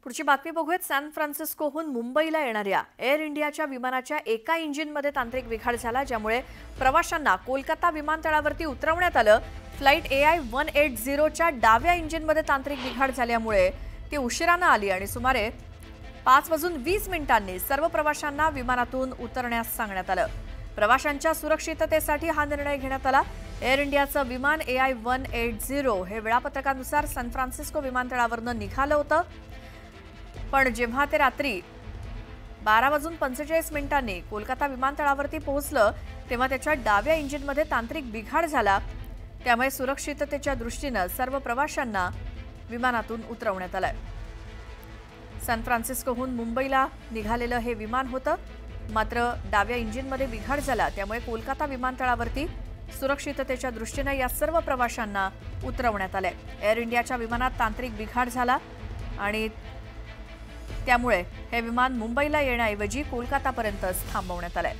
पुढची बातमी बघूयात। सॅन फ्रान्सिस्कोहून मुंबईला येणाऱ्या एअर इंडियाच्या विमानाच्या एका इंजिनमध्ये तांत्रिक बिघाड झाला, ज्यामुळे प्रवाशांना कोलकाता विमानतळावरती उतरवण्यात आलं। फ्लाइट AI 180 च्या डाव्या इंजिनमध्ये तांत्रिक बिघाड झाल्यामुळे ती उशिराने आली आणि सुमारे 5:20 सर्व प्रवाशांना विमानातून उतरण्यास सांगण्यात आलं। प्रवाशांच्या सुरक्षिततेसाठी हा निर्णय घेण्यात आला। एअर इंडियाचं विमान AI 180 हे वेळापत्रकानुसार सॅन फ्रान्सिस्को विमानतळावरून निघालं होतं, पण जेव्हा ते रात्री 12:45 कोलकाता विमानतळावरती पोहोचलं तेव्हा त्याच्या डाव्या इंजिनमध्ये तांत्रिक बिघाड झाला। त्यामुळे सुरक्षिततेच्या दृष्टीने सर्व प्रवाशांना विमानातून उतरवण्यात आलं। सॅन फ्रान्सिस्कोहून मुंबईला निघालेलं हे विमान होतं, मात्र डाव्या इंजिनमध्ये बिघाड झाला, त्यामुळे कोलकाता विमानतळावरती सुरक्षिततेच्या दृष्टीने या सर्व प्रवाशांना उतरवण्यात आले। एअर इंडियाच्या विमानात तांत्रिक बिघाड झाला आणि त्यामुळे हे विमान मुंबईला येण्याऐवजी कोलकातापर्यंत थांबवण्यात आले।